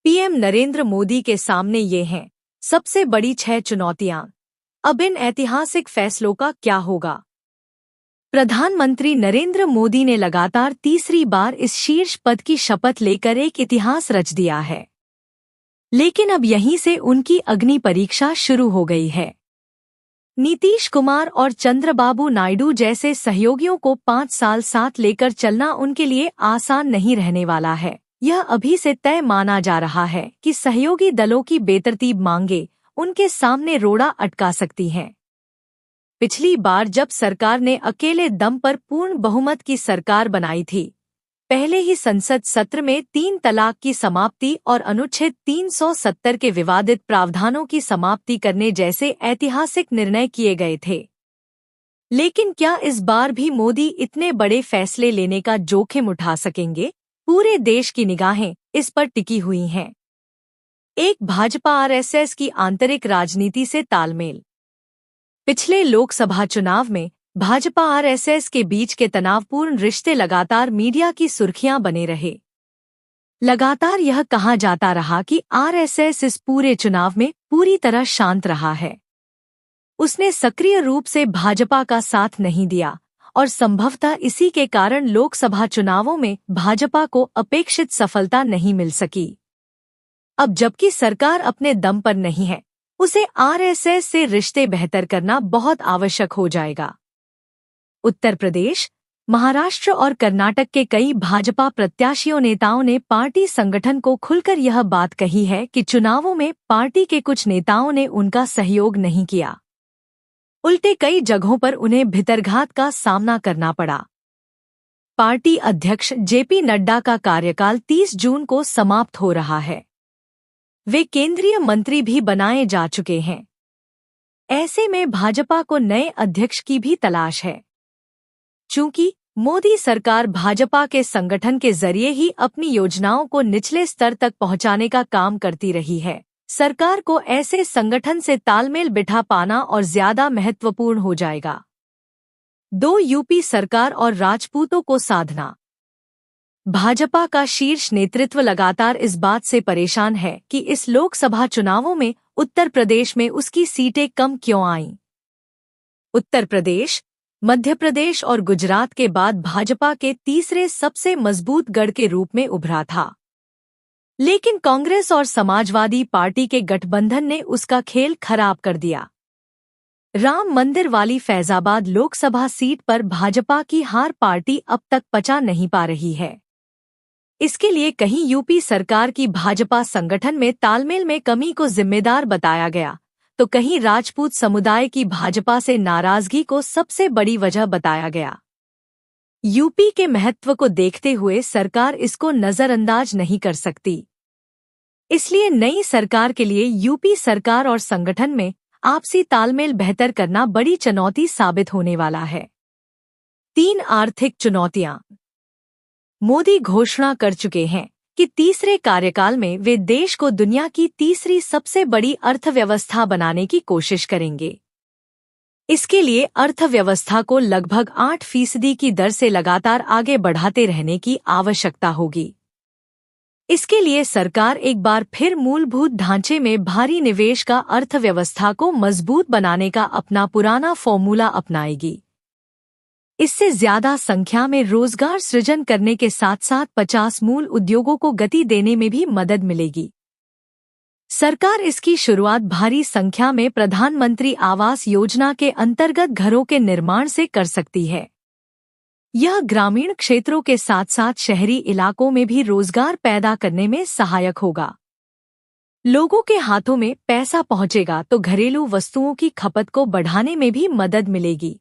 PM Narendra Modi के सामने ये हैं सबसे बड़ी 6 चुनौतियां। अब इन ऐतिहासिक फैसलों का क्या होगा? प्रधानमंत्री नरेंद्र मोदी ने लगातार तीसरी बार इस शीर्ष पद की शपथ लेकर एक इतिहास रच दिया है। लेकिन अब यहीं से उनकी अग्नि परीक्षा शुरू हो गई है। नीतीश कुमार और चंद्रबाबू नायडू जैसे सहयोगियों को 5 साल साथ लेकर चलना उनके लिए आसान नहीं रहने वाला है। यह अभी से तय माना जा रहा है कि सहयोगी दलों की बेतरतीब मांगे उनके सामने रोड़ा अटका सकती हैं। पिछली बार जब सरकार ने अकेले दम पर पूर्ण बहुमत की सरकार बनाई थी, पहले ही संसद सत्र में 3 तलाक की समाप्ति और अनुच्छेद 370 के विवादित प्रावधानों की समाप्ति करने जैसे ऐतिहासिक निर्णय किए गए थे। लेकिन क्या इस बार भी मोदी इतने बड़े फैसले लेने का जोखिम उठा सकेंगे? पूरे देश की निगाहें इस पर टिकी हुई हैं। एक, भाजपा आरएसएस की आंतरिक राजनीति से तालमेल। पिछले लोकसभा चुनाव में भाजपा आरएसएस के बीच के तनावपूर्ण रिश्ते लगातार मीडिया की सुर्खियां बने रहे। लगातार यह कहा जाता रहा कि आरएसएस इस पूरे चुनाव में पूरी तरह शांत रहा है। उसने सक्रिय रूप से भाजपा का साथ नहीं दिया और संभवतः इसी के कारण लोकसभा चुनावों में भाजपा को अपेक्षित सफलता नहीं मिल सकी। अब जबकि सरकार अपने दम पर नहीं है, उसे आरएसएस से रिश्ते बेहतर करना बहुत आवश्यक हो जाएगा। उत्तर प्रदेश, महाराष्ट्र और कर्नाटक के कई भाजपा प्रत्याशियों नेताओं ने पार्टी संगठन को खुलकर यह बात कही है कि चुनावों में पार्टी के कुछ नेताओं ने उनका सहयोग नहीं किया। उल्टे कई जगहों पर उन्हें भितरघात का सामना करना पड़ा। पार्टी अध्यक्ष जेपी नड्डा का कार्यकाल 30 जून को समाप्त हो रहा है। वे केंद्रीय मंत्री भी बनाए जा चुके हैं। ऐसे में भाजपा को नए अध्यक्ष की भी तलाश है। चूंकि मोदी सरकार भाजपा के संगठन के जरिए ही अपनी योजनाओं को निचले स्तर तक पहुंचाने का काम करती रही है, सरकार को ऐसे संगठन से तालमेल बिठा पाना और ज्यादा महत्वपूर्ण हो जाएगा। 2, यूपी सरकार और राजपूतों को साधना। भाजपा का शीर्ष नेतृत्व लगातार इस बात से परेशान है कि इस लोकसभा चुनावों में उत्तर प्रदेश में उसकी सीटें कम क्यों आईं। उत्तर प्रदेश, मध्य प्रदेश और गुजरात के बाद भाजपा के तीसरे सबसे मजबूत गढ़ के रूप में उभरा था। लेकिन कांग्रेस और समाजवादी पार्टी के गठबंधन ने उसका खेल खराब कर दिया। राम मंदिर वाली फैजाबाद लोकसभा सीट पर भाजपा की हार पार्टी अब तक पचा नहीं पा रही है। इसके लिए कहीं यूपी सरकार की भाजपा संगठन में तालमेल में कमी को जिम्मेदार बताया गया, तो कहीं राजपूत समुदाय की भाजपा से नाराजगी को सबसे बड़ी वजह बताया गया। यूपी के महत्व को देखते हुए सरकार इसको नजरअंदाज नहीं कर सकती। इसलिए नई सरकार के लिए यूपी सरकार और संगठन में आपसी तालमेल बेहतर करना बड़ी चुनौती साबित होने वाला है। 3, आर्थिक चुनौतियां। मोदी घोषणा कर चुके हैं कि तीसरे कार्यकाल में वे देश को दुनिया की तीसरी सबसे बड़ी अर्थव्यवस्था बनाने की कोशिश करेंगे। इसके लिए अर्थव्यवस्था को लगभग 8% की दर से लगातार आगे बढ़ाते रहने की आवश्यकता होगी। इसके लिए सरकार एक बार फिर मूलभूत ढांचे में भारी निवेश का अर्थव्यवस्था को मजबूत बनाने का अपना पुराना फॉर्मूला अपनाएगी। इससे ज्यादा संख्या में रोजगार सृजन करने के साथ साथ 50 मूल उद्योगों को गति देने में भी मदद मिलेगी। सरकार इसकी शुरुआत भारी संख्या में प्रधानमंत्री आवास योजना के अंतर्गत घरों के निर्माण से कर सकती है। यह ग्रामीण क्षेत्रों के साथ साथ शहरी इलाकों में भी रोजगार पैदा करने में सहायक होगा। लोगों के हाथों में पैसा पहुंचेगा तो घरेलू वस्तुओं की खपत को बढ़ाने में भी मदद मिलेगी।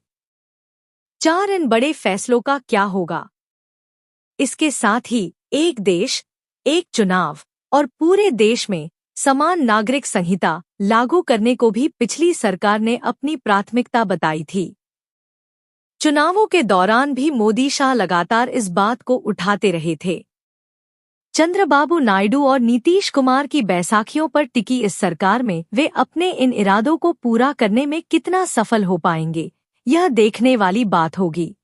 4, इन बड़े फैसलों का क्या होगा? इसके साथ ही एक देश, एक चुनाव और पूरे देश में समान नागरिक संहिता लागू करने को भी पिछली सरकार ने अपनी प्राथमिकता बताई थी। चुनावों के दौरान भी मोदी शाह लगातार इस बात को उठाते रहे थे। चंद्रबाबू नायडू और नीतीश कुमार की बैसाखियों पर टिकी इस सरकार में वे अपने इन इरादों को पूरा करने में कितना सफल हो पाएंगे, यह देखने वाली बात होगी।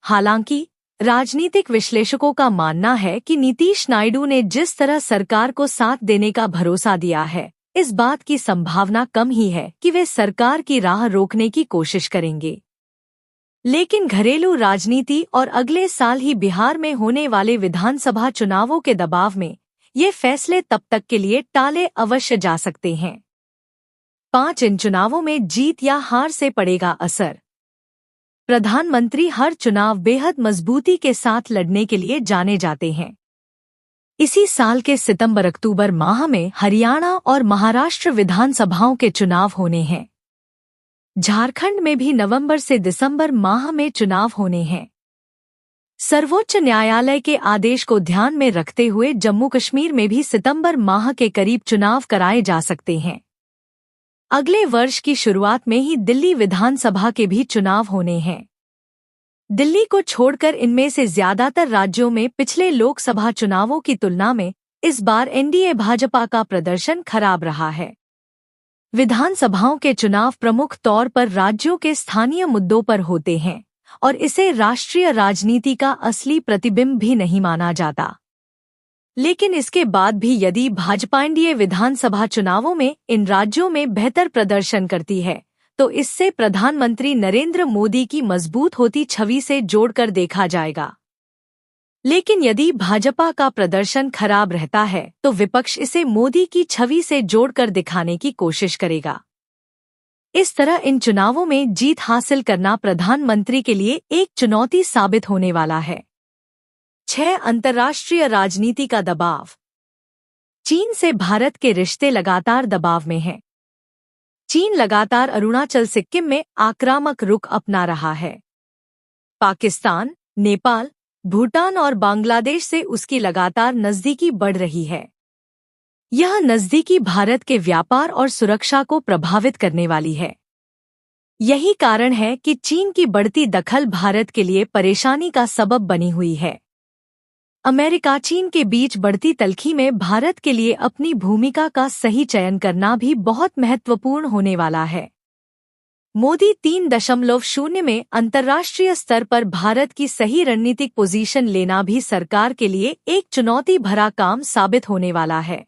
हालांकि राजनीतिक विश्लेषकों का मानना है कि नीतीश नायडू ने जिस तरह सरकार को साथ देने का भरोसा दिया है, इस बात की संभावना कम ही है कि वे सरकार की राह रोकने की कोशिश करेंगे। लेकिन घरेलू राजनीति और अगले साल ही बिहार में होने वाले विधानसभा चुनावों के दबाव में ये फैसले तब तक के लिए टाले अवश्य जा सकते हैं। 5 इन चुनावों में जीत या हार से पड़ेगा असर। प्रधानमंत्री हर चुनाव बेहद मजबूती के साथ लड़ने के लिए जाने जाते हैं। इसी साल के सितंबर-अक्टूबर माह में हरियाणा और महाराष्ट्र विधानसभाओं के चुनाव होने हैं। झारखंड में भी नवंबर से दिसंबर माह में चुनाव होने हैं। सर्वोच्च न्यायालय के आदेश को ध्यान में रखते हुए जम्मू कश्मीर में भी सितंबर माह के करीब चुनाव कराए जा सकते हैं। अगले वर्ष की शुरुआत में ही दिल्ली विधानसभा के भी चुनाव होने हैं। दिल्ली को छोड़कर इनमें से ज्यादातर राज्यों में पिछले लोकसभा चुनावों की तुलना में इस बार एनडीए भाजपा का प्रदर्शन खराब रहा है। विधानसभाओं के चुनाव प्रमुख तौर पर राज्यों के स्थानीय मुद्दों पर होते हैं और इसे राष्ट्रीय राजनीति का असली प्रतिबिंब भी नहीं माना जाता। लेकिन इसके बाद भी यदि भाजपा एनडीए विधानसभा चुनावों में इन राज्यों में बेहतर प्रदर्शन करती है तो इससे प्रधानमंत्री नरेंद्र मोदी की मजबूत होती छवि से जोड़कर देखा जाएगा। लेकिन यदि भाजपा का प्रदर्शन खराब रहता है तो विपक्ष इसे मोदी की छवि से जोड़कर दिखाने की कोशिश करेगा। इस तरह इन चुनावों में जीत हासिल करना प्रधानमंत्री के लिए एक चुनौती साबित होने वाला है। 6 अंतर्राष्ट्रीय राजनीति का दबाव। चीन से भारत के रिश्ते लगातार दबाव में हैं। चीन लगातार अरुणाचल सिक्किम में आक्रामक रुख अपना रहा है। पाकिस्तान, नेपाल, भूटान और बांग्लादेश से उसकी लगातार नजदीकी बढ़ रही है। यह नजदीकी भारत के व्यापार और सुरक्षा को प्रभावित करने वाली है। यही कारण है कि चीन की बढ़ती दखल भारत के लिए परेशानी का सबब बनी हुई है। अमेरिका चीन के बीच बढ़ती तल्खी में भारत के लिए अपनी भूमिका का सही चयन करना भी बहुत महत्वपूर्ण होने वाला है। मोदी 3.0 में अंतर्राष्ट्रीय स्तर पर भारत की सही रणनीतिक पोजीशन लेना भी सरकार के लिए एक चुनौती भरा काम साबित होने वाला है।